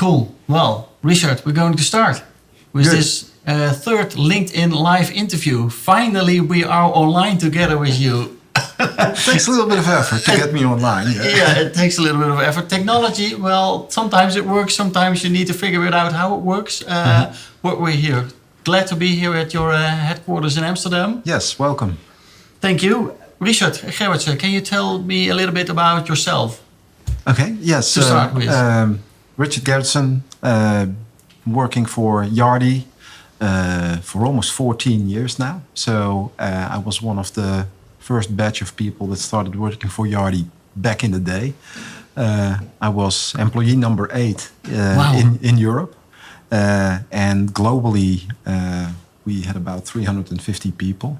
Cool. Well, Richard, we're going to start with this third LinkedIn live interview. Finally, we are online together with you. It takes a little bit of effort to get me online. Yeah, it takes a little bit of effort. Technology, well, sometimes it works. Sometimes you need to figure it out how it works. But we're here. Glad to be here at your headquarters in Amsterdam. Yes, welcome. Thank you. Richard Gerritsen, can you tell me a little bit about yourself? Okay, yes. To start with. Richard Gerritsen, working for Yardi for almost 14 years now. So I was one of the first batch of people that started working for Yardi back in the day. I was employee number 8 in Europe. And globally, we had about 350 people.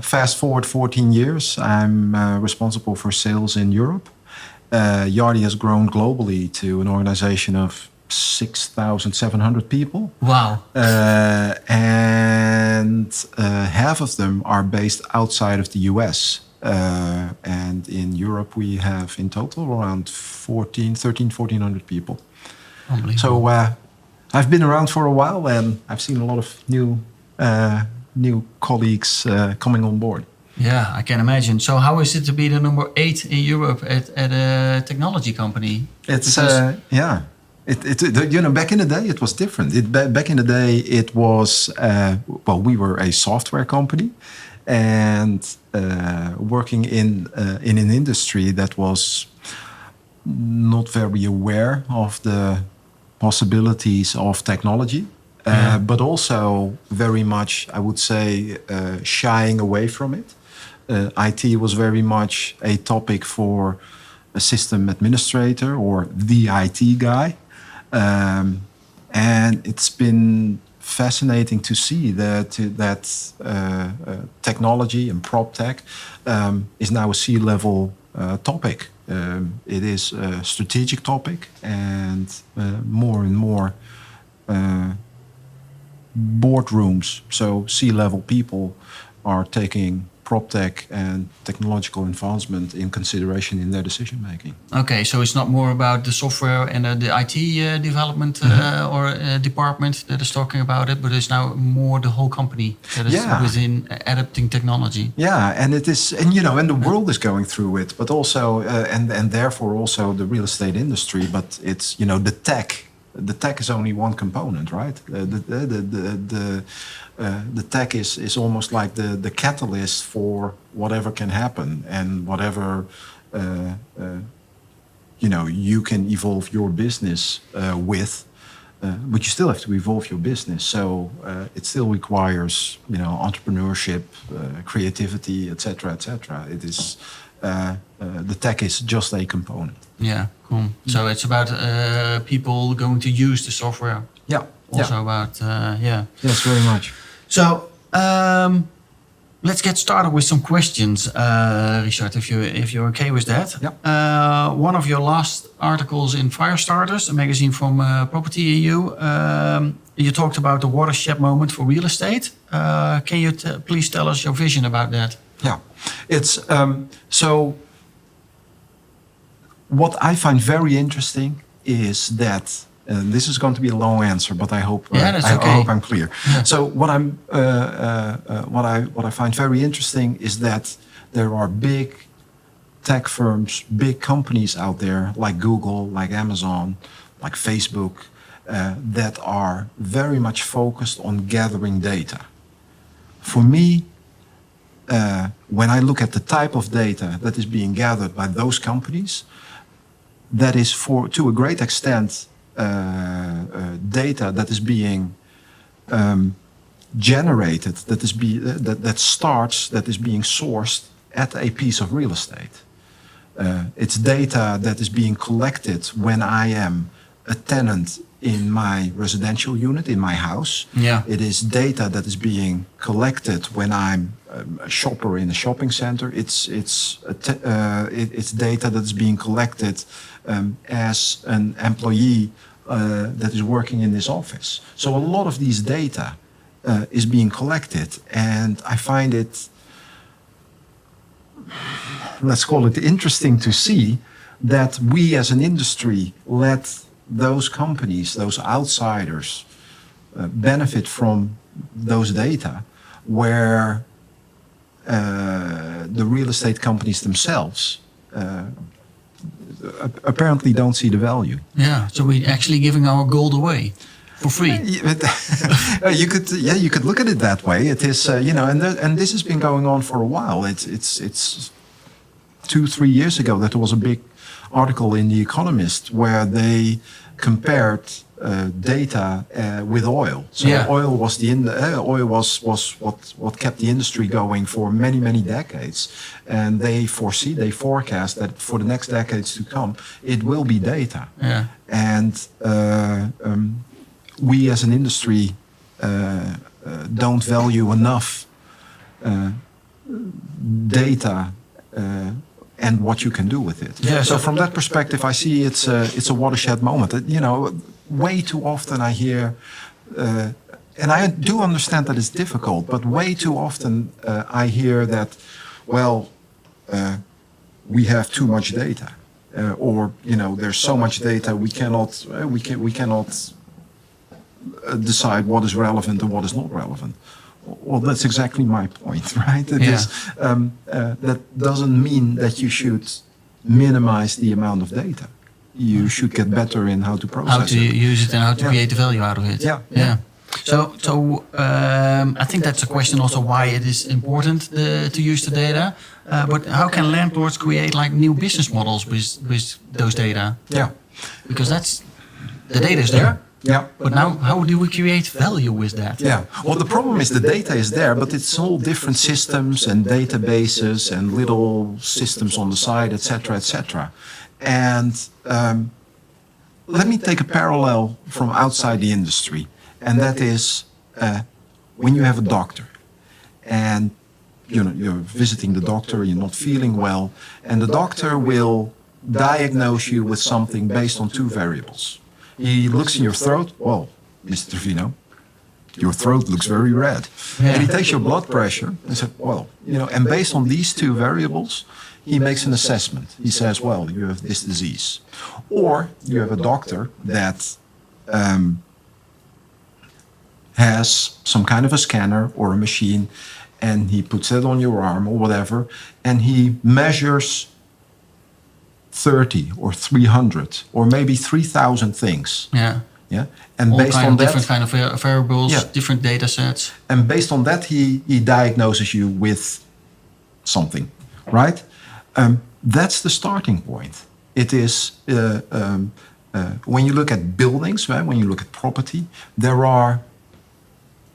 Fast forward 14 years, I'm responsible for sales in Europe. Yardi has grown globally to an organization of 6,700 people. Wow. And half of them are based outside of the US. And in Europe, we have in total around 1,400 people. Unbelievable. So I've been around for a while and I've seen a lot of new colleagues coming on board. Yeah, I can imagine. So how is it to be the number 8 in Europe at a technology company? It's back in the day it was different. Back in the day it was we were a software company and working in an industry that was not very aware of the possibilities of technology. But also very much, I would say, shying away from it. IT was very much a topic for a system administrator or the IT guy. And it's been fascinating to see that technology and PropTech is now a C-level topic. It is a strategic topic and more boardrooms, so C-level people are taking PropTech and technological advancement in consideration in their decision making. Okay, so it's not more about the software and the IT development or department that is talking about it, but it's now more the whole company that is within adapting technology. Yeah, and it is, and the world is going through it, but also, and therefore also the real estate industry. But it's the tech. The tech is only one component, right? The tech is almost like the catalyst for whatever can happen and whatever you can evolve your business with. But you still have to evolve your business, so it still requires entrepreneurship, creativity, etc., etc. It is the tech is just a component. Yeah, cool. So it's about people going to use the software. Yeah. Also about Yes, very much. So let's get started with some questions, Richard, if you're okay with that. Yeah. One of your last articles in Firestarters, a magazine from Property EU, you talked about the watershed moment for real estate. Can you please tell us your vision about that? Yeah, it's so. What I find very interesting is that this is going to be a long answer, but I hope that's okay. I hope I'm clear. Yeah. So what I find very interesting is that there are big tech firms, big companies out there like Google, like Amazon, like Facebook, that are very much focused on gathering data. For me, when I look at the type of data that is being gathered by those companies, that is to a great extent data that is being generated, that is being sourced at a piece of real estate. It's data that is being collected when I am a tenant in my residential unit, in my house. Yeah. It is data that is being collected when I'm a shopper in a shopping center. It's data that is being collected as an employee that is working in this office. So a lot of these data is being collected, and I find it, let's call it interesting to see that we as an industry let those companies, those outsiders, benefit from those data, where the real estate companies themselves apparently don't see the value. Yeah, so we're actually giving our gold away for free. You could look at it that way. It is, and this has been going on for a while. It's 2-3 years ago that there was a big article in The Economist where they compared data with oil. So oil was what kept the industry going for many decades, and they forecast that for the next decades to come, it will be data. Yeah. And we as an industry don't value enough data and what you can do with it. Yeah, so from that perspective, I see it's a watershed moment. Way too often I hear, and I do understand that it's difficult, but way too often I hear that, we have too much data, or there's so much data we cannot decide what is relevant and what is not relevant. Well, that's exactly my point, right? That doesn't mean that you should minimize the amount of data. You should get better in how to process it. How to use it and how to create the value out of it. Yeah. So I think that's a question also why it is important to use the data. But how can landlords create like new business models with those data? Yeah. Because the data is there. Yeah. But now, how do we create value with that? Yeah. Well, the problem is the data is there, but it's all different systems and databases and little systems on the side, etc., etc. And let me take a parallel from outside the industry, and that is when you have a doctor, and you're visiting the doctor, you're not feeling well, and the doctor will diagnose you with something based on 2 variables. He looks in your throat. Well, Mr. Truffino, your throat looks very red. Yeah. And he takes your blood pressure and says, and based on these 2 variables, he makes an assessment. He says, you have this disease. Or you have a doctor that has some kind of a scanner or a machine, and he puts it on your arm or whatever, and he measures 30 or 300 or maybe 3,000 things. Yeah. Yeah. And all based on that, different kind of variables, different data sets. And based on that, he diagnoses you with something, right? That's the starting point. It is when you look at buildings, right? When you look at property, there are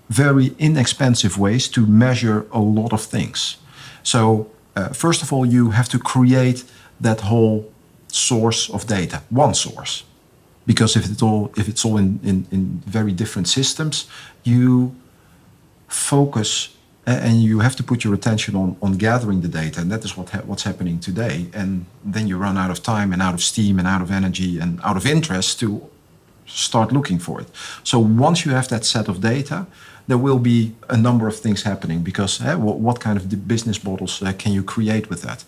very inexpensive ways to measure a lot of things. So first of all, you have to create that whole source of data, one source, because if it's all in very different systems, you focus and you have to put your attention on gathering the data, and that is what's happening today. And then you run out of time and out of steam and out of energy and out of interest to start looking for it. So once you have that set of data, there will be a number of things happening, because what kind of business models can you create with that?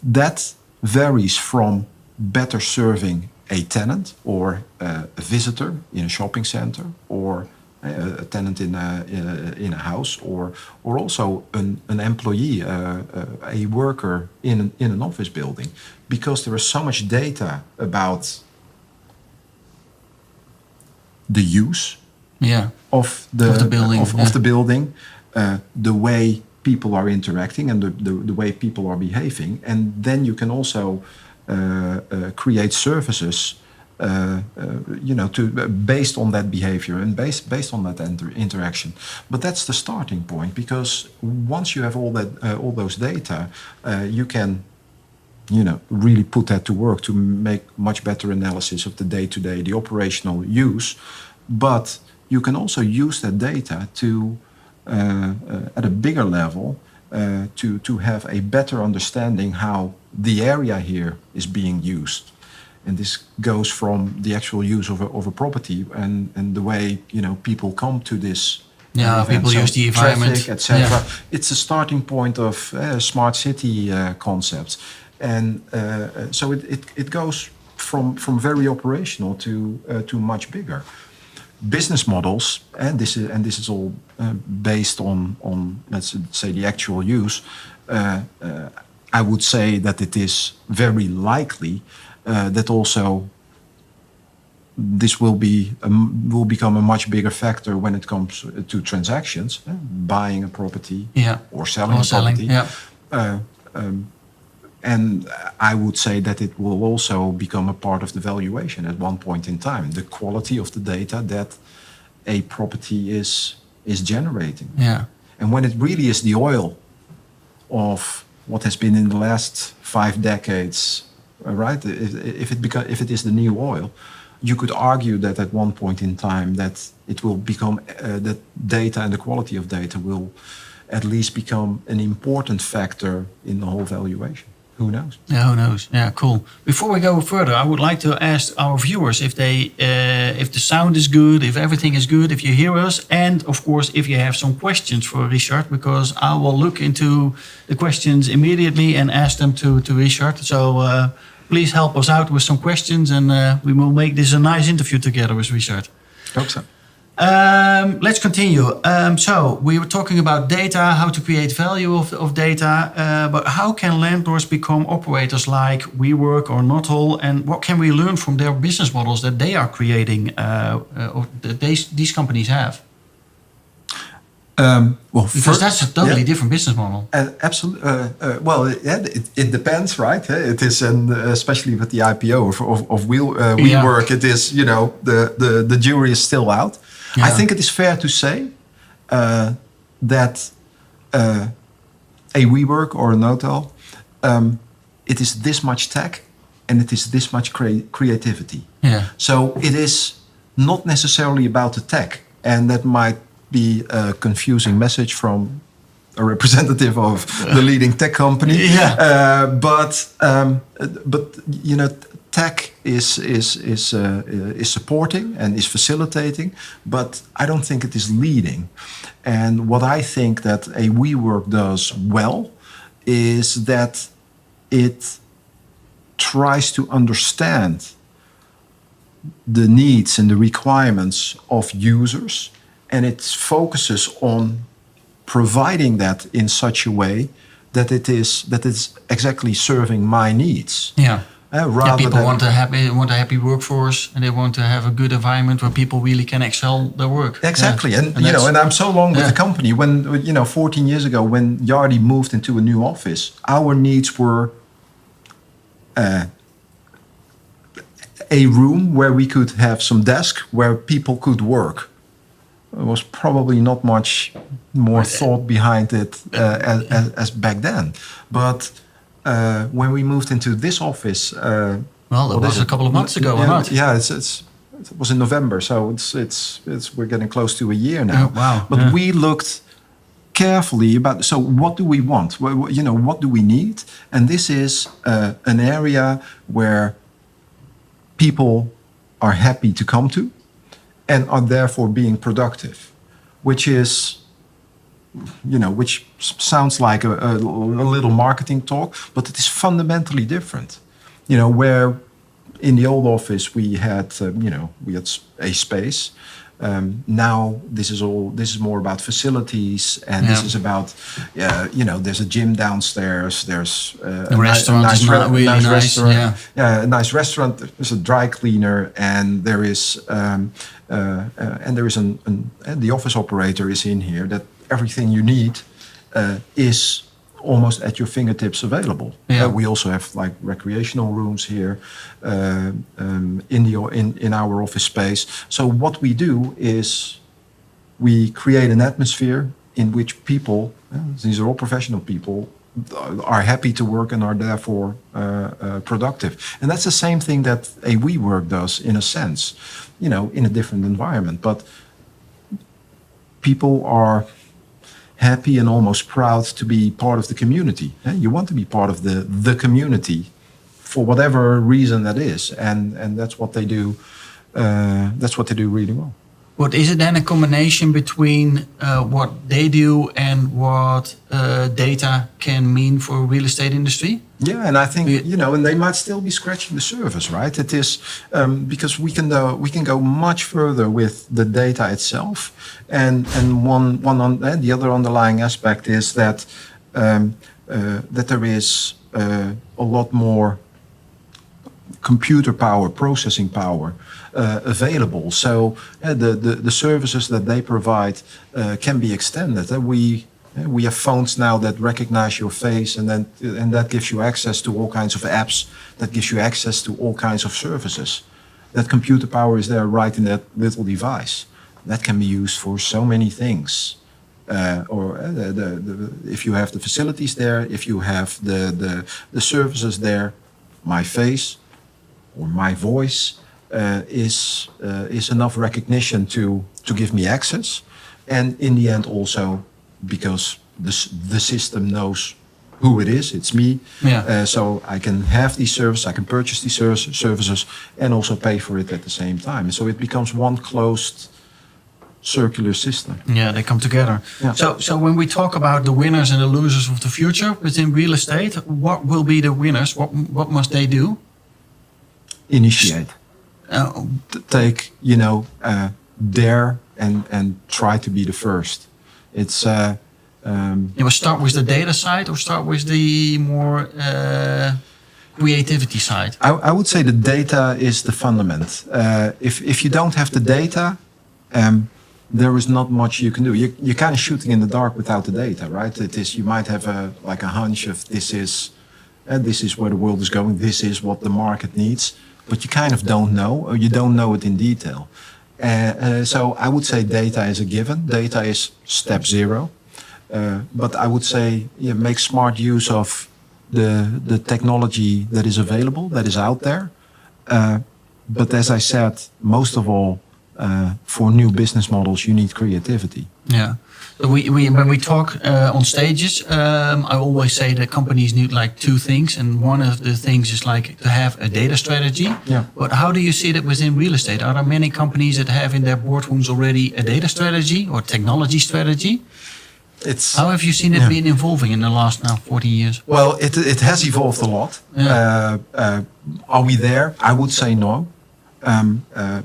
That varies from better serving a tenant or a visitor in a shopping center, or a tenant in a house, or also an employee, a worker in an office building, because there is so much data about the use of the building, of the building, the way people are interacting and the way people are behaving, and then you can also create services, based on that behavior and based on that interaction. But that's the starting point, because once you have all those data, you can, really put that to work to make much better analysis of the day-to-day, the operational use. But you can also use that data to, at a bigger level, to have a better understanding how the area here is being used. And this goes from the actual use of a property and the way people come to this. People use the environment, traffic, etc. It's a starting point of smart city concepts, and so it goes from very operational to much bigger business models, and this is all based on let's say the actual use. I would say that it is very likely that also this will become a much bigger factor when it comes to transactions, buying a property or selling a property. Yeah. And I would say that it will also become a part of the valuation at one point in time. The quality of the data that a property is generating. Yeah. And when it really is the oil of what has been in the last 5 decades, right? If it is the new oil, you could argue that at one point in time that it will become that data and the quality of data will at least become an important factor in the whole valuation. Who knows? Yeah, who knows? Yeah, cool. Before we go further, I would like to ask our viewers if the sound is good, if everything is good, if you hear us, and of course if you have some questions for Richard, because I will look into the questions immediately and ask them to Richard. So please help us out with some questions, and we will make this a nice interview together with Richard. Hope so. Let's continue. So we were talking about data, how to create value of data, but how can landlords become operators like WeWork or Nothal, and what can we learn from their business models that they are creating, or that these companies have? Because that's a totally different business model. Absolutely. It depends, right? It is, especially with the IPO of WeWork, it is, the jury is still out. Yeah. I think it is fair to say that a WeWork or a Nothal, it is this much tech and it is this much creativity. Yeah. So it is not necessarily about the tech, and that might be a confusing message from a representative of the leading tech company. Yeah. But tech is supporting and is facilitating, but I don't think it is leading. And what I think that a WeWork does well is that it tries to understand the needs and the requirements of users, and it focuses on providing that in such a way that it's exactly serving my needs. Yeah. People want a happy workforce, and they want to have a good environment where people really can excel their work. Exactly, and I'm so long with the company. When 14 years ago, when Yardi moved into a new office, our needs were a room where we could have some desk where people could work. There was probably not much more thought behind it as back then, but. When we moved into this office, that was a couple of months ago, or not? Yeah, it was in November, so we're getting close to a year now. Oh, wow! But we looked carefully about. So, what do we want? What do we need? And this is an area where people are happy to come to, and are therefore being productive, which is. Which sounds like a little marketing talk, but it is fundamentally different. Where in the old office we had a space. Now this is more about facilities, and this is about there's a gym downstairs. There's a restaurant, nice restaurant. A nice restaurant. There's a dry cleaner, and there is the office operator is in here. That everything you need is almost at your fingertips available. Yeah. We also have like recreational rooms here in our office space. So what we do is we create an atmosphere in which people, these are all professional people, are happy to work and are therefore productive. And that's the same thing that a WeWork does in a sense, in a different environment. But people are happy and almost proud to be part of the community. You want to be part of the community for whatever reason that is, and that's what they do. That's what they do really well. But is it then a combination between what they do and what data can mean for real estate industry? Yeah, and I think and they might still be scratching the surface, right? It is because we can go much further with the data itself, and the other underlying aspect is that that there is a lot more computer power, processing power available. So the services that they provide can be extended. We have phones now that recognize your face, and that gives you access to all kinds of apps. That gives you access to all kinds of services. That computer power is there right in that little device. That can be used for so many things. If you have the facilities there, if you have the services there, my face or my voice is enough recognition to give me access, and in the end also because the system knows who it is. It's me. Yeah. So I can have these services, I can purchase these services, and also pay for it at the same time. And so it becomes one closed circular system. Yeah, they come together. Yeah. So when we talk about the winners and the losers of the future within real estate, what will be the winners? What must they do? Initiate. Take, dare and try to be the first. It's start with the data side or start with the more creativity side? I would say the data is the fundament. If you don't have the data, there is not much you can do. You're kind of shooting in the dark without the data, right? It is, you might have a hunch of this is where the world is going. This is what the market needs, but you kind of don't know, or you don't know it in detail. So I would say data is a given. Data is step zero. But I would say make smart use of the technology that is available, that is out there. But as I said, most of all, for new business models, you need creativity. Yeah. So when we talk on stages, I always say that companies need like two things, and one of the things is like to have a data strategy. Yeah. But how do you see that within real estate? Are there many companies that have in their boardrooms already a data strategy or technology strategy? How have you seen it been evolving in the last now 40 years? Well, it has evolved a lot. Yeah. Are we there? I would say no.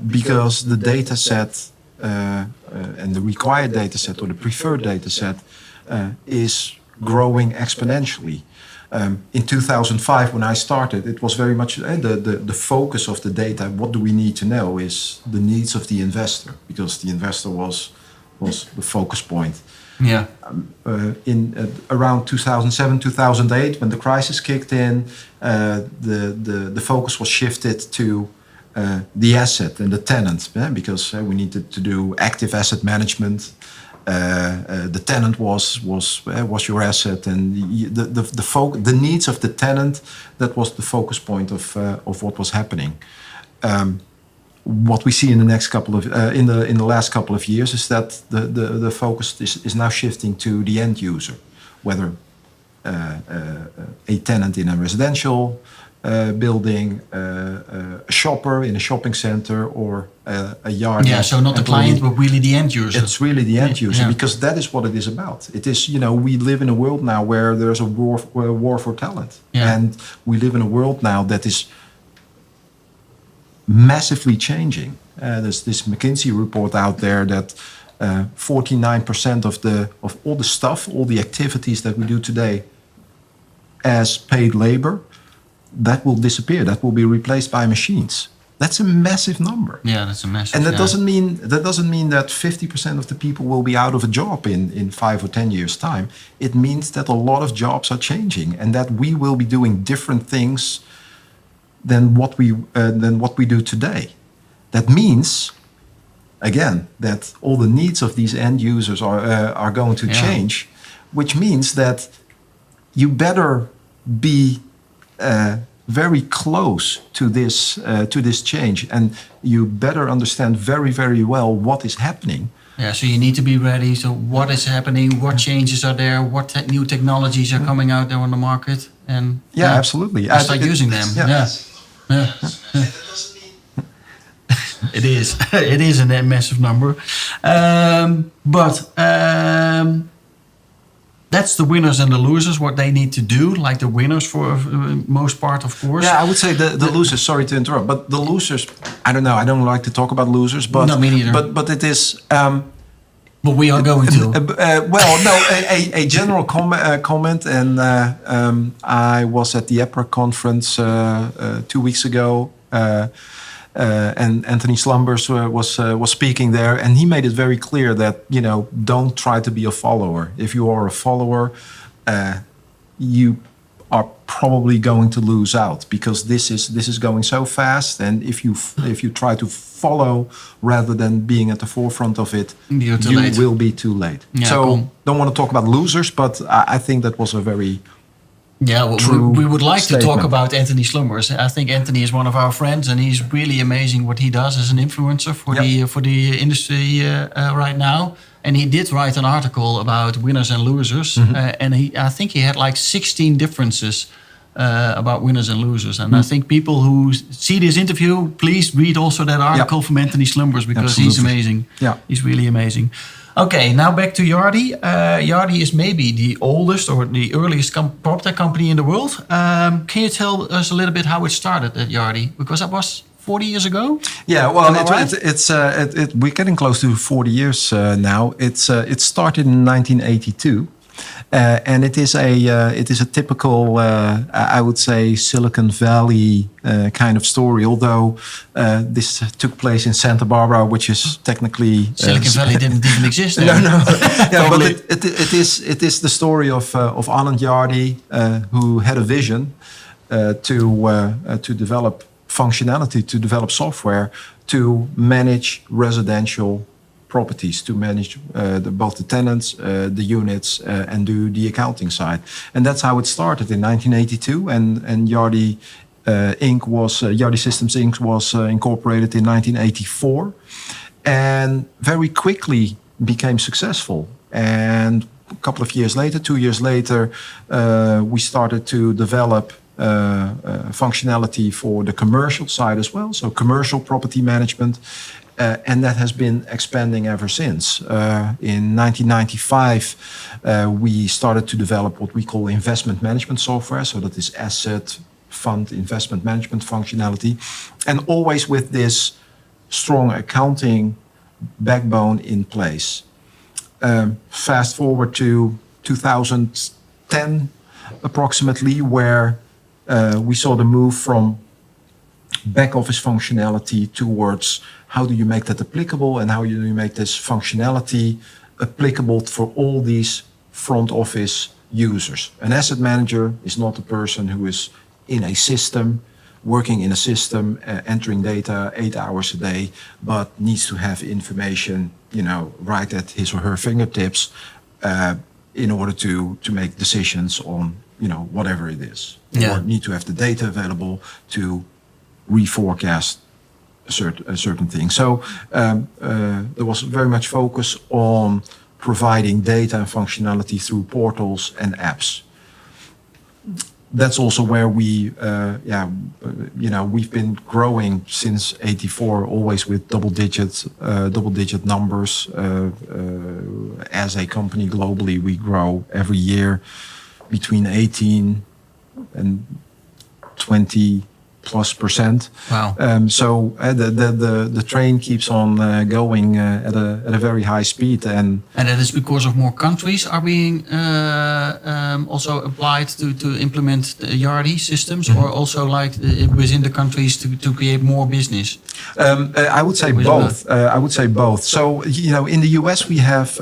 Because the data set and the required data set or the preferred data set is growing exponentially. In 2005, when I started, it was very much the focus of the data. What do we need to know is the needs of the investor, because the investor was the focus point. Yeah. In around 2007, 2008, when the crisis kicked in, the focus was shifted to the asset and the tenant, because we needed to do active asset management. The tenant was your asset, and the needs of the tenant, that was the focus point of what was happening. What we see in the next couple of in the last couple of years is that the focus is now shifting to the end user, whether a tenant in a residential building, a shopper in a shopping center, or a Yardi. Yeah, so not the client, but really the end user. It's really the end user, because that is what it is about. It is, we live in a world now where there's a war for talent, and we live in a world now that is massively changing. There's this McKinsey report out there that 49% of all the stuff, all the activities that we do today as paid labor, that will disappear. That will be replaced by machines. That's a massive number. Yeah, that's a massive. And that doesn't mean that 50% of the people will be out of a job in 5 or 10 years' time. It means that a lot of jobs are changing, and that we will be doing different things than what we do today. That means, again, that all the needs of these end users are going to change, which means that you better be very close to this change, and you better understand very, very well what is happening. Yeah, so you need to be ready. So what is happening? What changes are there? What new technologies are coming out there on the market? And absolutely. Start using them. Yeah. It is. It is a massive number. But that's the winners and the losers, what they need to do, like the winners for most part, of course. Yeah, I would say the losers, sorry to interrupt, but the losers, I don't know, I don't like to talk about losers, but no, me neither. But it is... but we are going to. A general comment, and I was at the EPRA conference 2 weeks ago, and Anthony Slumbers was speaking there, and he made it very clear that, don't try to be a follower. If you are a follower, you are probably going to lose out, because this is going so fast, and if you try to follow rather than being at the forefront of it, you will be too late. Yeah, so cool. Don't want to talk about losers, but I think that was a very we would like statement. to talk about Anthony Slumbers. I think Anthony is one of our friends, and he's really amazing what he does as an influencer for the industry right now. And he did write an article about winners and losers, and I think he had like 16 differences about winners and losers. And I think people who see this interview, please read also that article from Anthony Slumbers, because he's amazing. Yeah, he's really amazing. Okay, now back to Yardi. Yardi is maybe the oldest or the earliest PropTech company in the world. Can you tell us a little bit how it started at Yardi? Because that was 40 years ago? Yeah, well, we're getting close to 40 years now. It started in 1982. And it is a typical, I would say, Silicon Valley kind of story. Although this took place in Santa Barbara, which is technically Silicon Valley didn't even exist there. No. Yeah, but it is the story of Anand Yardi, who had a vision to develop functionality, to develop software to manage residential properties, to manage both the tenants, the units, and do the accounting side. And that's how it started in 1982. And Yardi Yardi Systems Inc. was incorporated in 1984, and very quickly became successful. And a couple of years later, 2 years later, we started to develop functionality for the commercial side as well, so commercial property management. And that has been expanding ever since. In 1995, we started to develop what we call investment management software. So that is asset fund investment management functionality. And always with this strong accounting backbone in place. Fast forward to 2010 approximately, where we saw the move from back office functionality towards how do you make that applicable, and how do you make this functionality applicable for all these front office users. An asset manager is not a person who is in a system, working in a system, entering data 8 hours a day, but needs to have information, right at his or her fingertips in order to make decisions on, whatever it is. Yeah. Or need to have the data available to reforecast a certain thing. So there was very much focus on providing data and functionality through portals and apps. That's also where we've been growing since '84, always with double-digit numbers. As a company globally, we grow every year between 18 and 20+%. Wow. So the train keeps on going at a very high speed, and that is because of more countries are being also applied to implement the Yardi systems, or also like within the countries to create more business. I would say both. So in the US we have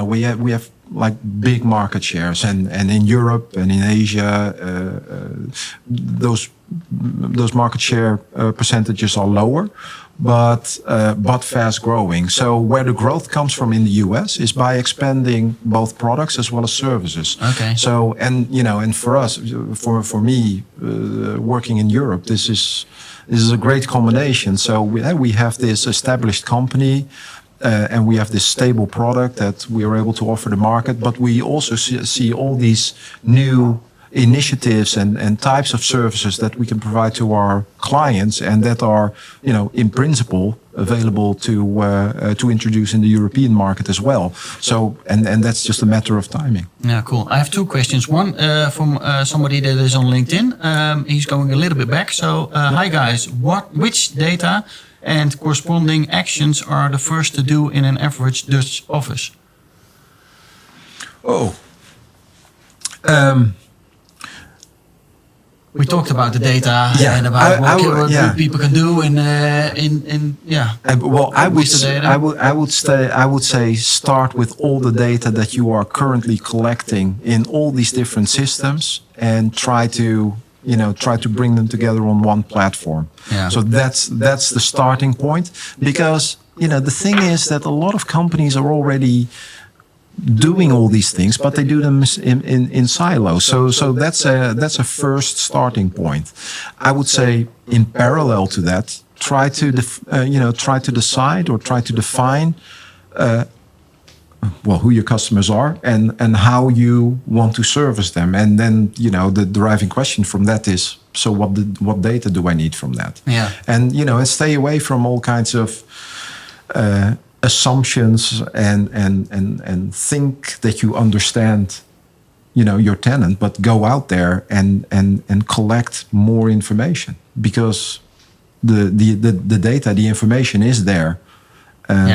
we have like big market shares, and in Europe and in Asia those market share percentages are lower, but fast growing. So where the growth comes from in the US is by expanding both products as well as services. Okay. So and for us, for me, working in Europe, this is a great combination. So we have this established company. And we have this stable product that we are able to offer the market, but we also see all these new initiatives and types of services that we can provide to our clients, and that are, in principle available to introduce in the European market as well. So, and that's just a matter of timing. Yeah, cool. I have two questions. One from somebody that is on LinkedIn. He's going a little bit back. So, hi guys, which data and corresponding actions are the first to do in an average Dutch office? We talked about the data and about what people can do Well, I would say start with all the data that you are currently collecting in all these different systems, and try to bring them together on one platform. Yeah. So that's the starting point, because the thing is that a lot of companies are already doing all these things, but they do them in silos. So that's a first starting point. I would say in parallel to that, try to decide or try to define who your customers are and how you want to service them. And then, the deriving question from that is, so what data do I need from that? Yeah. And, and stay away from all kinds of assumptions and think that you understand, your tenant, but go out there and collect more information, because the data, the information is there.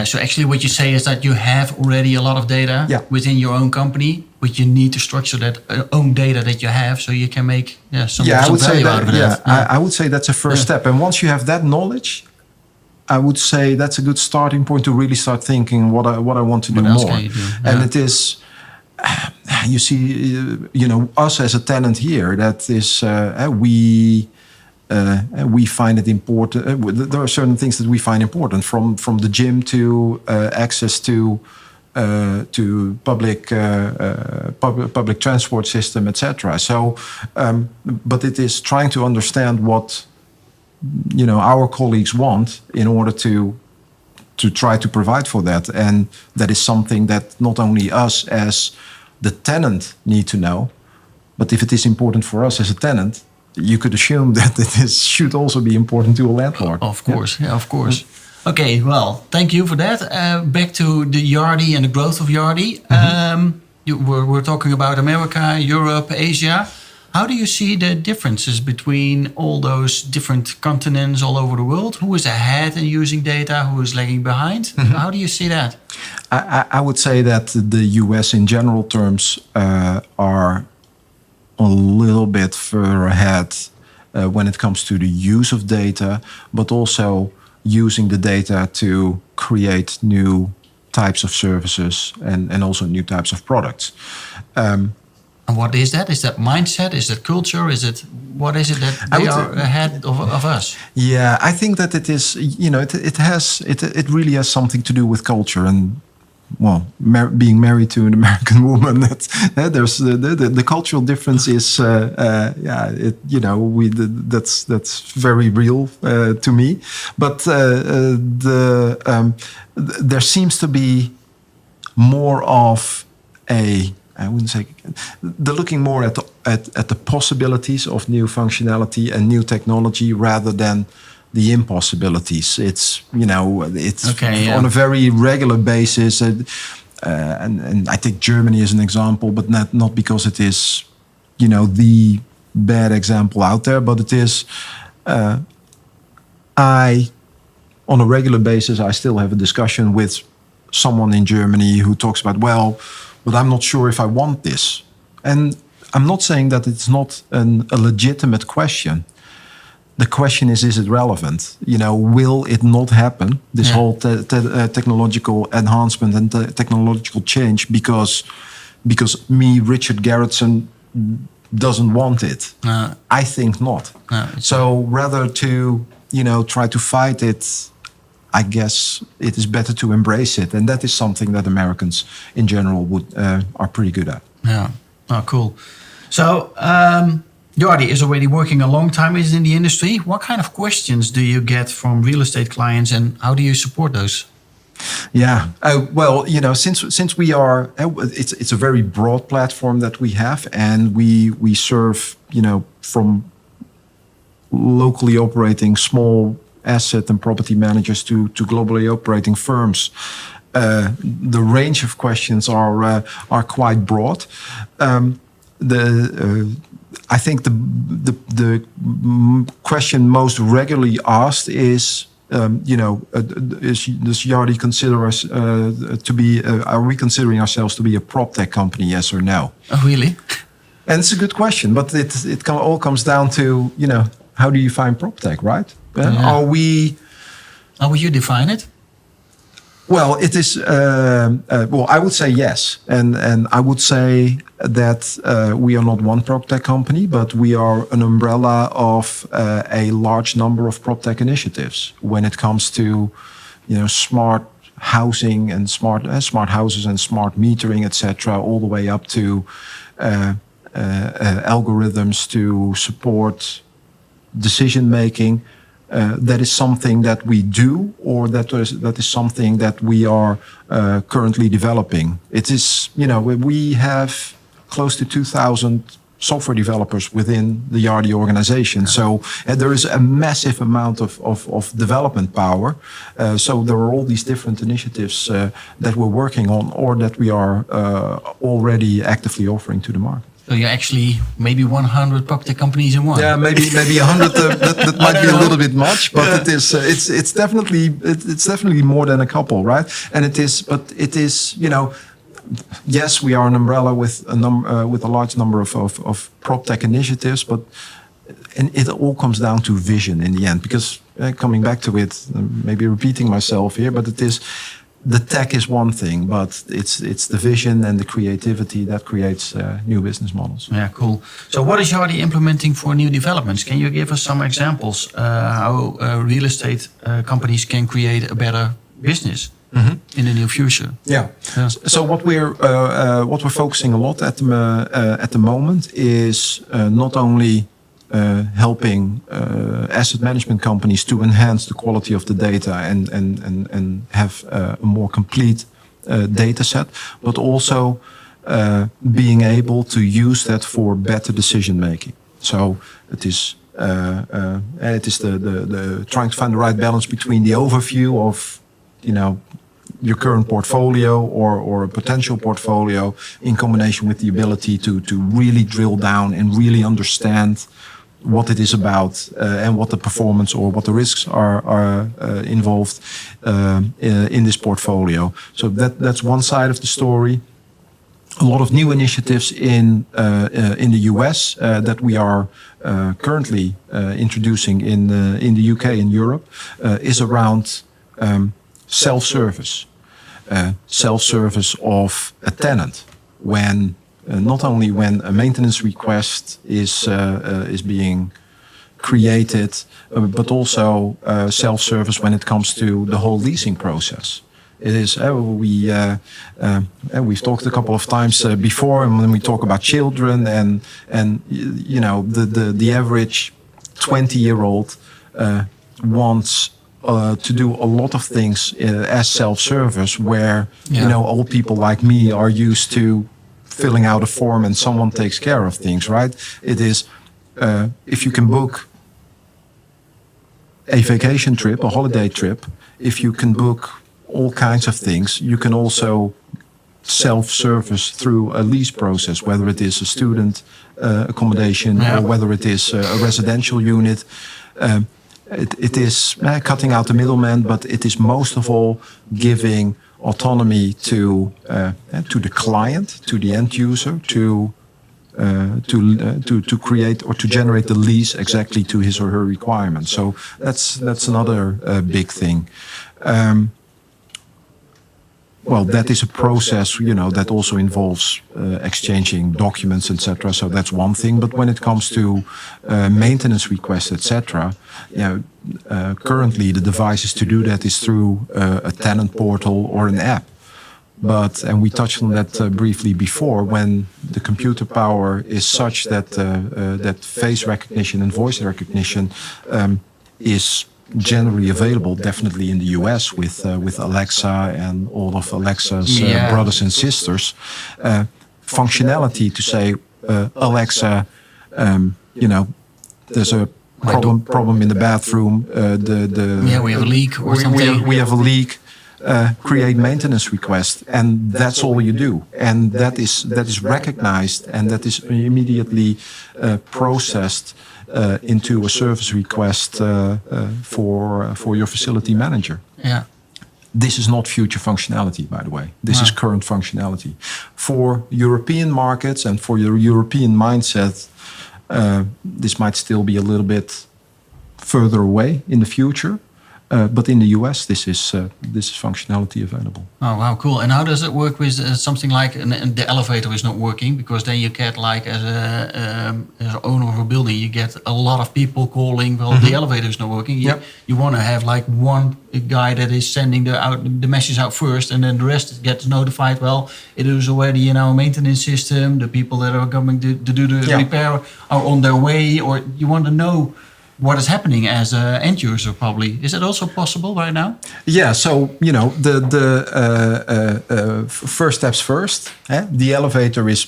So actually what you say is that you have already a lot of data within your own company, but you need to structure that own data that you have so you can make some value out of it. I would say that's a first step. And once you have that knowledge, I would say that's a good starting point to really start thinking what I want to do more. Can you do? And it is, you see, us as a tenant here, that is, we find it important. There are certain things that we find important, from the gym to access to public transport system, etc. So, but it is trying to understand what our colleagues want in order to try to provide for that, and that is something that not only us as the tenant need to know, but if it is important for us as a tenant, you could assume that it should also be important to a landlord. Of course, of course. Okay, well, thank you for that. Back to the Yardi and the growth of Yardi. We're talking about America, Europe, Asia. How do you see the differences between all those different continents all over the world? Who is ahead in using data? Who is lagging behind? How do you see that? I would say that the US in general terms are a little bit further ahead when it comes to the use of data, but also using the data to create new types of services and also new types of products. And what is that? Is that mindset? Is that culture? What is it that they are ahead of us? Yeah, I think that it is, it really has something to do with culture. And being married to an American woman, there's the cultural difference is, that's very real to me. But there seems to be more of I wouldn't say they're looking more at the possibilities of new functionality and new technology rather than the impossibilities. It's on a very regular basis, and I take Germany as an example, but not because it is the bad example out there, but it is. On a regular basis, I still have a discussion with someone in Germany who talks about, but I'm not sure if I want this. And I'm not saying that it's not a legitimate question. The question is it relevant? Will it not happen, this whole technological enhancement and technological change, because me, Richard Gerritsen, doesn't want it? I think not. So rather to, try to fight it, I guess it is better to embrace it. And that is something that Americans in general are pretty good at. Yeah. Oh, cool. So Yardi is already working a long time in the industry. What kind of questions do you get from real estate clients, and how do you support those? Yeah. Well, since we are, it's a very broad platform that we have, and we serve, from locally operating small asset and property managers to globally operating firms. The range of questions are quite broad. I think the question most regularly asked is, does Yardi consider us to be? Are we considering ourselves to be a PropTech company? Yes or no? Oh, really? And it's a good question, but it all comes down to how do you define PropTech, right? Yeah. Are we? How would you define it? Well, it is. Well, I would say yes, and I would say that we are not one PropTech company, but we are an umbrella of a large number of PropTech initiatives when it comes to, smart housing and smart houses and smart metering, etc., all the way up to algorithms to support decision making. That is something that we do, or that is something that we are currently developing. It is, we have close to 2,000 software developers within the Yardi organization. So there is a massive amount of development power. So there are all these different initiatives that we're working on, or that we are already actively offering to the market. So you're actually maybe 100 PropTech companies in one. Yeah, maybe 100. That might be a little bit much, but it is. It's definitely more than a couple, right? And it is. But it is. Yes, we are an umbrella with a large number of PropTech initiatives, but and it all comes down to vision in the end. Because coming back to it, maybe repeating myself here, but it is. The tech is one thing, but it's the vision and the creativity that creates new business models. Yeah, cool. So what is Yardi implementing for new developments? Can you give us some examples how real estate companies can create a better business in the near future? Yeah. So what we're focusing a lot at the moment is not only helping asset management companies to enhance the quality of the data and have a more complete data set, but also being able to use that for better decision making. So it is the trying to find the right balance between the overview of your current portfolio or a potential portfolio in combination with the ability to really drill down and really understand what it is about and what the performance or what the risks are involved in this portfolio. So that's one side of the story. A lot of new initiatives in the US that we are currently introducing in the UK and Europe is around self-service. Self-service of a tenant when not only when a maintenance request is being created, but also self-service when it comes to the whole leasing process. It is we've talked a couple of times before, and when we talk about children and the average 20-year-old wants to do a lot of things as self-service, where old people like me are used to filling out a form and someone takes care of things, right? It is if you can book a vacation trip, a holiday trip, if you can book all kinds of things, you can also self-service through a lease process, whether it is a student accommodation or whether it is a residential unit. It is cutting out the middleman, but it is most of all giving autonomy to the client, to the end user, to create or to generate the lease exactly to his or her requirements. So that's another big thing. Well, that is a process, that also involves exchanging documents, etc. So that's one thing. But when it comes to maintenance requests, etc., currently the devices to do that is through a tenant portal or an app. And we touched on that briefly before, when the computer power is such that that face recognition and voice recognition is generally available, definitely in the US with Alexa and all of Alexa's brothers and sisters. Functionality to say, Alexa, there's a problem in the bathroom. We have a leak or something. We have a leak. Create maintenance request, and that's all you do, and that is recognized, and that is immediately processed into a service request for your facility manager. Yeah. This is not future functionality, by the way. This is current functionality. For European markets and for your European mindset, this might still be a little bit further away in the future. But in the US, this is functionality available. Oh wow, cool! And how does it work with something like the elevator is not working? Because then you get like as an owner of a building, you get a lot of people calling. Well, the elevator is not working. You want to have like one guy that is sending the message out first, and then the rest gets notified. Well, it is already in our maintenance system. The people that are coming to do the repair are on their way, or you want to know what is happening as an end user, probably. Is it also possible right now? Yeah, so, the first steps first. The elevator is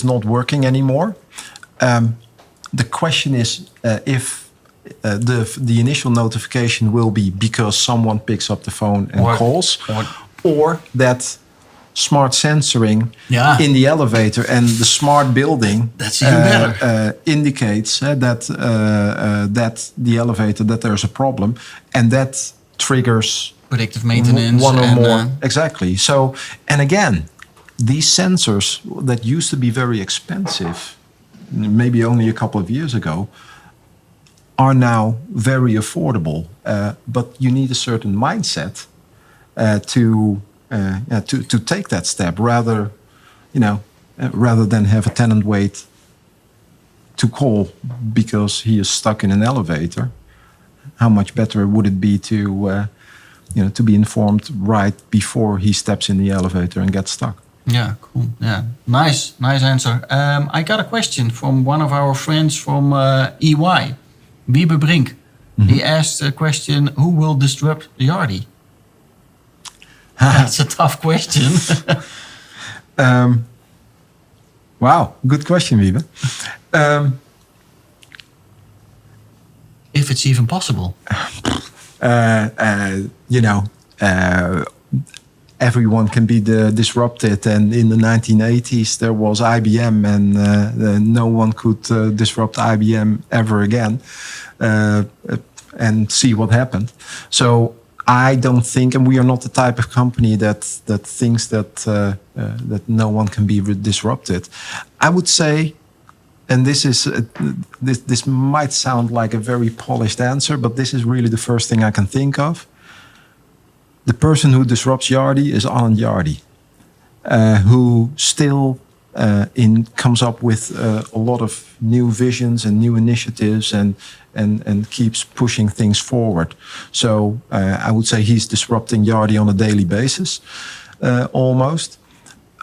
not working anymore. The question is if the initial notification will be because someone picks up the phone and calls, or that smart sensoring in the elevator and the smart building that's even better. Indicates that the elevator, that there's a problem, and that triggers predictive maintenance one or more. Exactly. So, and again, these sensors that used to be very expensive, maybe only a couple of years ago, are now very affordable. But you need a certain mindset to take that step, rather than have a tenant wait to call because he is stuck in an elevator. How much better would it be to be informed right before he steps in the elevator and gets stuck? Yeah, cool. Yeah, nice answer. I got a question from one of our friends from EY, Wiebe Brink. He asked a question: who will disrupt Yardi? That's a tough question. Wow, good question, Wiebe. If it's even possible. Everyone can be disrupted, and in the 1980s there was IBM, and no one could disrupt IBM ever again, and see what happened. So I don't think, and we are not the type of company that thinks that no one can be disrupted. I would say, and this might sound like a very polished answer, but this is really the first thing I can think of. The person who disrupts Yardi is Yardi, who still comes up with a lot of new visions and new initiatives and keeps pushing things forward. So I would say he's disrupting Yardi on a daily basis, almost.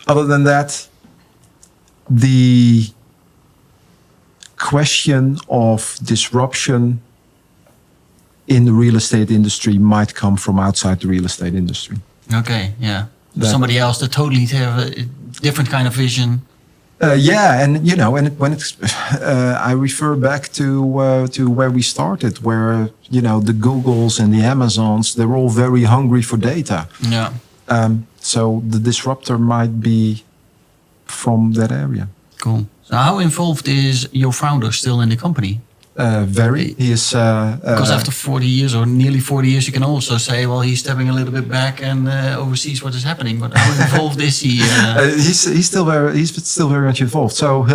Other than that, the question of disruption in the real estate industry might come from outside the real estate industry. Okay, yeah. Somebody else that totally have a different kind of vision. When it's, I refer back to where we started, where the Googles and the Amazons, they're all very hungry for data. Yeah. So the disruptor might be from that area. Cool. So how involved is your founder still in the company? Very. He is. Because after 40 years or nearly 40 years, you can also say, well, he's stepping a little bit back and oversees what is happening. But how involved is he? He's still very much involved. So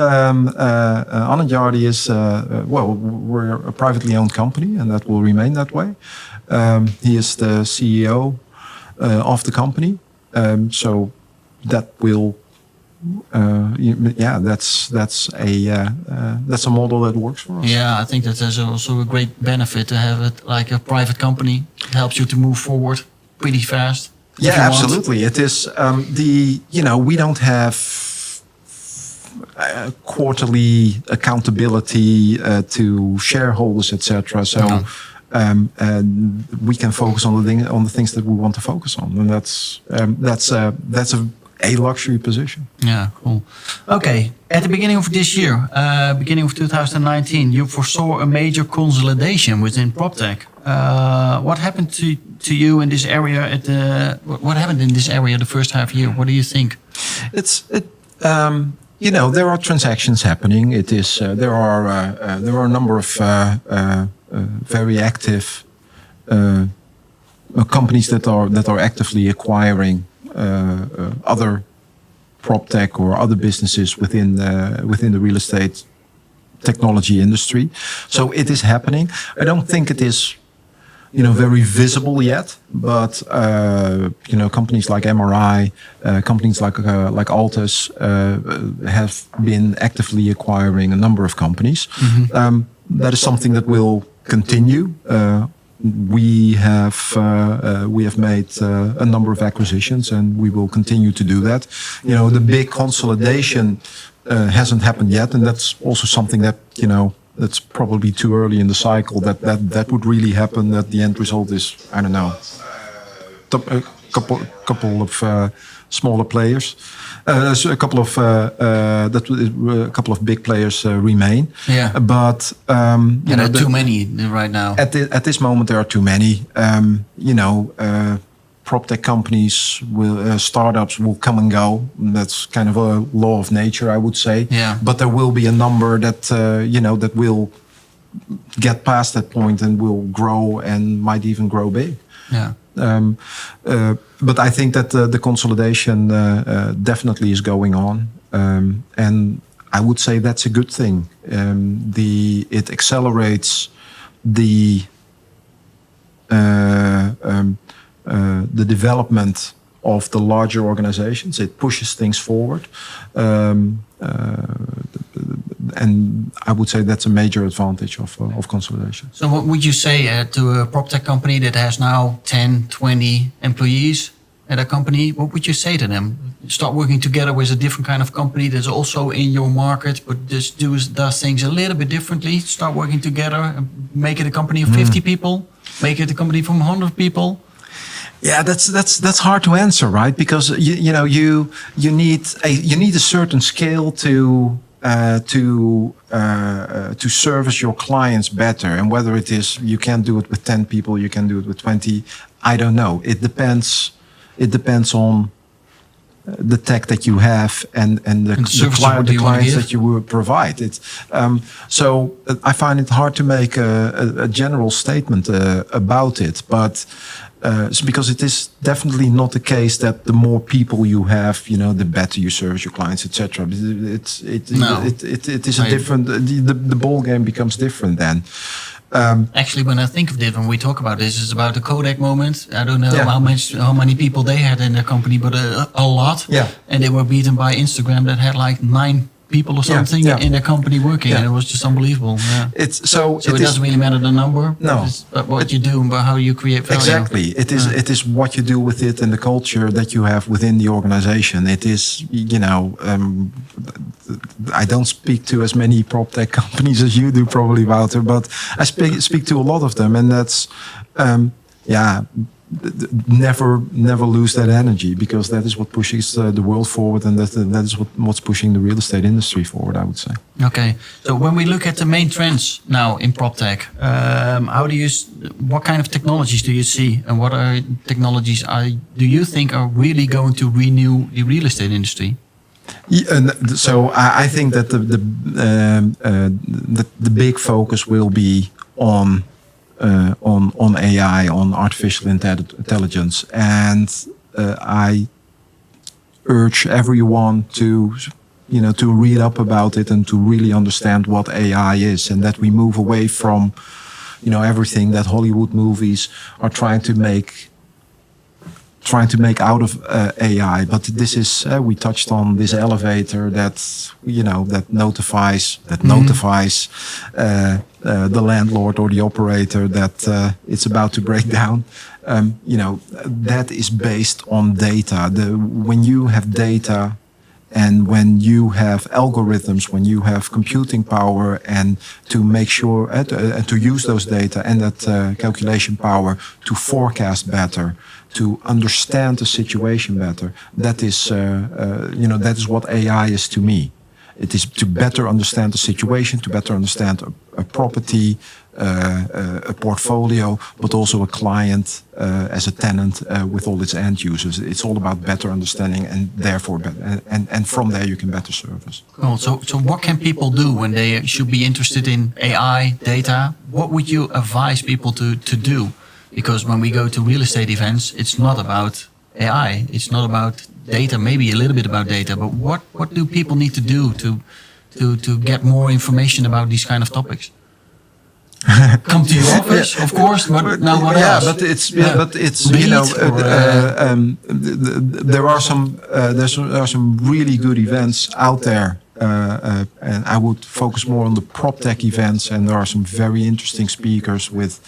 Yardi is we're a privately owned company, and that will remain that way. He is the CEO of the company. So that will. That's a model that works for us. Yeah, I think that there's also a great benefit to have it like a private company. It helps you to move forward pretty fast. Yeah, absolutely. It is we don't have quarterly accountability to shareholders, etc. So and we can focus on the things that we want to focus on, and that's a luxury position. Yeah, cool. Okay, at the beginning of this year, beginning of 2019, you foresaw a major consolidation within PropTech. What happened to you in this area? What happened in this area the first half year? What do you think? There are transactions happening. There are a number of very active companies that are actively acquiring other PropTech or other businesses within the real estate technology industry. So it is happening. I don't think it is very visible yet, but companies like MRI, companies like Altus have been actively acquiring a number of companies. Mm-hmm. That is something that will continue. We have made a number of acquisitions, and we will continue to do that. The big consolidation hasn't happened yet, and that's also something that that's probably too early in the cycle that would really happen. That the end result is, I don't know, a couple of smaller players. So a couple of big players remain. Yeah. But there are too many right now. At this moment, there are too many. PropTech companies startups will come and go. That's kind of a law of nature, I would say. Yeah. But there will be a number that that will get past that point and will grow and might even grow big. Yeah. But I think that the consolidation definitely is going on, and I would say that's a good thing. It accelerates the development of the larger organizations. It pushes things forward, and I would say that's a major advantage of consolidation. So what would you say to a PropTech company that has now 10, 20 employees at a company? What would you say to them? Start working together with a different kind of company that's also in your market, but just does things a little bit differently. Start working together and make it a company of 50 people, make it a company from 100 people. Yeah, that's hard to answer, right? Because you need a certain scale to service your clients better. And whether it is you can do it with 10 people, you can do it with 20, I don't know. It depends on the tech that you have and the clients that you will provide. So I find it hard to make a general statement about it, but it's because it is definitely not the case that the more people you have, the better you service your clients, etc. It is a different. The ball game becomes different then. Actually, when I think of it, when we talk about this, it's about the Kodak moment. I don't know how many people they had in their company, but a lot. Yeah. And they were beaten by Instagram that had like 9 people or something in their company working, and it was just unbelievable. Yeah. It doesn't really matter the number. No, but what you do and how you create value. Exactly. It is what you do with it and the culture that you have within the organization. It is, I don't speak to as many PropTech companies as you do, probably, Wouter, but I speak to a lot of them, and that's never lose that energy, because that is what pushes the world forward, and that is what's pushing the real estate industry forward, I would say. Okay, so when we look at the main trends now in PropTech, what kind of technologies do you see, and what are technologies do you think are really going to renew the real estate industry? So I think that the big focus will be on AI, on artificial intelligence, and I urge everyone to read up about it and to really understand what AI is, and that we move away from everything that Hollywood movies are trying to make out of AI. But this is we touched on this elevator that notifies the landlord or the operator that it's about to break down. That is based on data. When you have data And when you have algorithms, when you have computing power, and to make sure and to use those data and that calculation power to forecast better, to understand the situation better, that is, that is what AI is to me. It is to better understand the situation, to better understand a property, a portfolio, but also a client as a tenant with all its end users. It's all about better understanding, and therefore, and from there you can better service. Cool. So what can people do when they should be interested in AI data? What would you advise people to do? Because when we go to real estate events, it's not about AI. It's not about data. Maybe a little bit about data, but what do people need to do to get more information about these kind of topics? Come to your office, of course, but now what else? But it's there are some really good events out there, and I would focus more on the PropTech events, and there are some very interesting speakers with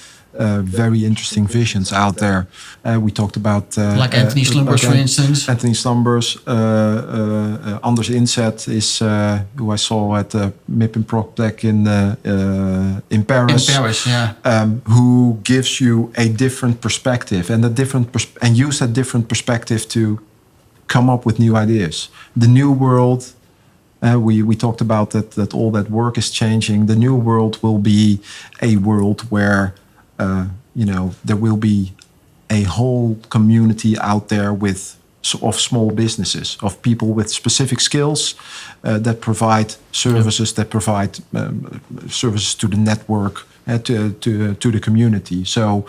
very interesting visions out there. We talked about like Anthony Slumbers, for instance. Anthony Slumbers, Anders Inzet is who I saw at MIP and PropTech in Paris. In Paris, yeah. Who gives you a different perspective and and use that different perspective to come up with new ideas. The new world. We talked about that all that work is changing. The new world will be a world where there will be a whole community out there of small businesses, of people with specific skills that provide services, that provide services to the network, to the community. So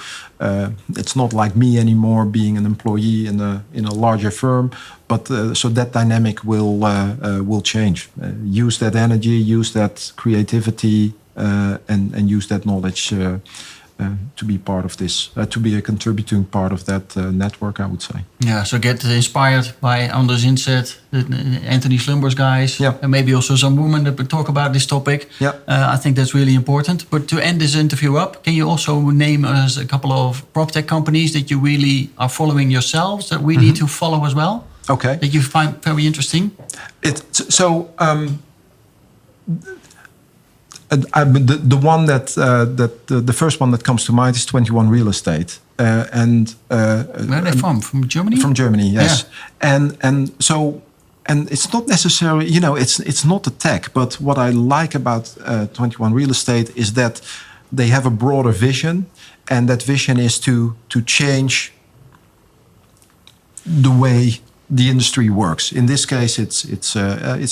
it's not like me anymore, being an employee in a larger firm, but so that dynamic will change. Use that energy, use that creativity, and use that knowledge. To be part of this, to be a contributing part of that network, I would say. Yeah, so get inspired by Anders Inzet, the Anthony Slumbers guys, and maybe also some women that would talk about this topic. Yeah. I think that's really important. But to end this interview up, can you also name us a couple of PropTech companies that you really are following yourselves that we need to follow as well? Okay. That you find very interesting? The one the first one that comes to mind is 21 Real Estate, and where are they from? From Germany? From Germany, yes. Yeah. And it's not necessarily, it's not a tech, but what I like about 21 Real Estate is that they have a broader vision, and that vision is to change the way the industry works. In this case, it's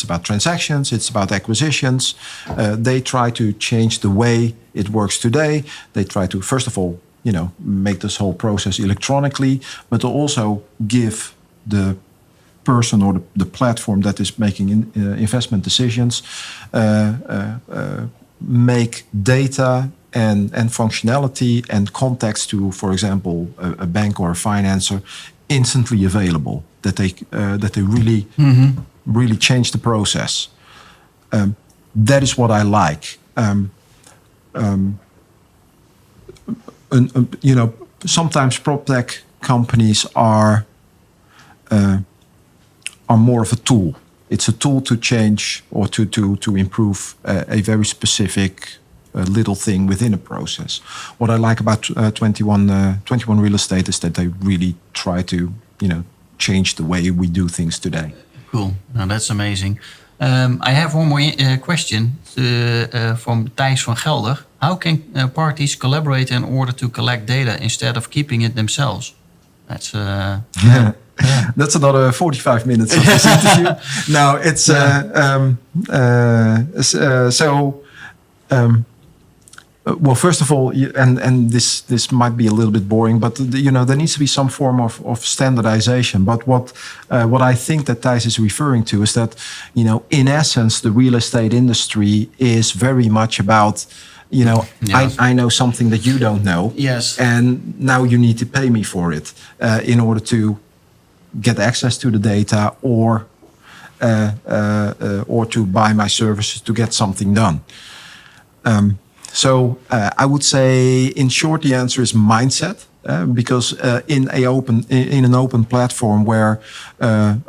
about transactions, it's about acquisitions. They try to change the way it works today. They try to, first of all, make this whole process electronically, but to also give the person or the platform that is making investment decisions make data and functionality and context to, for example, a bank or a financer instantly available. That they really really change the process. That is what I like. Sometimes PropTech companies are more of a tool. It's a tool to change or to improve a very specific little thing within a process. What I like about 21 Real Estate is that they really try to change the way we do things today. Cool. Now that's amazing. I have one more question from Thijs van Gelder. How can parties collaborate in order to collect data instead of keeping it themselves? That's that's another 45 minutes of this interview. No, it's well, first of all, and this might be a little bit boring, but there needs to be some form of standardization. But what I think that Thijs is referring to is that in essence, the real estate industry is very much about I know something that you don't know, yes, and now you need to pay me for it in order to get access to the data or to buy my services to get something done. So I would say, in short, the answer is mindset. because in an open platform where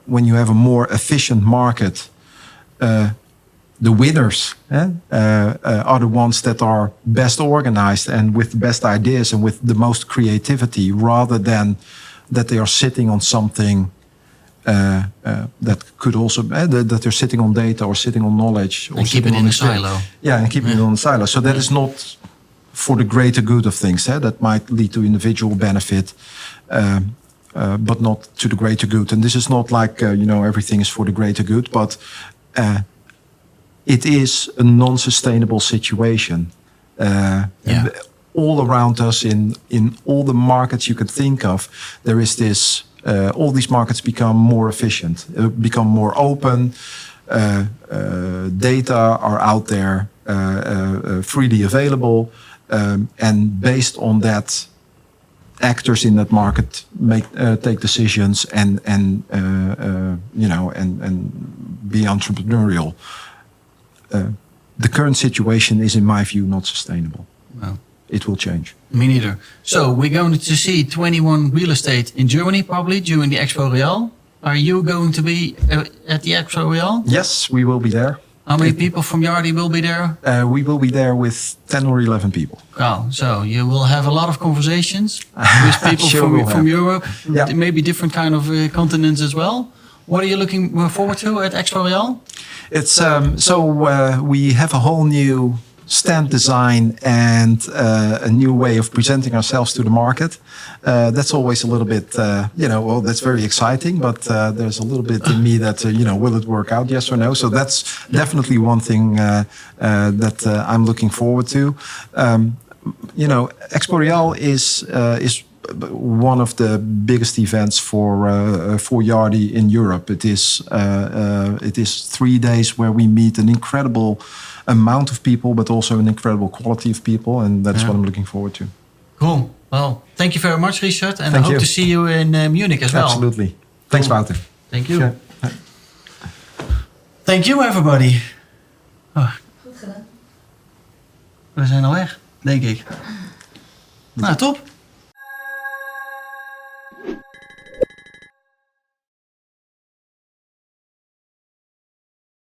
when you have a more efficient market, the winners are the ones that are best organized and with the best ideas and with the most creativity, rather than that they are sitting on something that could also that they're sitting on data or sitting on knowledge or and keep it in a silo. Yeah, and keeping it on a silo. So that is not for the greater good of things. That might lead to individual benefit, but not to the greater good. And this is not like everything is for the greater good, but it is a non-sustainable situation. All around us, in all the markets you can think of, there is this. All these markets become more efficient, become more open. Data are out there, freely available, and based on that, actors in that market take decisions and be entrepreneurial. The current situation is, in my view, not sustainable. Well, it will change. Me neither. So we're going to see 21 Real Estate in Germany probably during the Expo Real. Are you going to be at the Expo Real? Yes, we will be there. How many people from Yardi will be there? We will be there with 10 or 11 people. Oh, so you will have a lot of conversations with people from Europe, maybe different kind of continents as well. What are you looking forward to at Expo Real? It's we have a whole new stand design and a new way of presenting ourselves to the market. That's always a little bit, that's very exciting, but there's a little bit in me that, will it work out, yes or no? So that's definitely one thing that I'm looking forward to. Expo Real is one of the biggest events for Yardi in Europe. It is 3 days where we meet an incredible amount of people, but also an incredible quality of people, and that's what I'm looking forward to. Cool. Well, thank you very much, Richard, and I hope to see you in Munich as well. Absolutely. Thanks, Wouter. Thank you. Sure. Thank you, everybody. Oh. Goed gedaan. We zijn al weg, denk ik. Nou, top.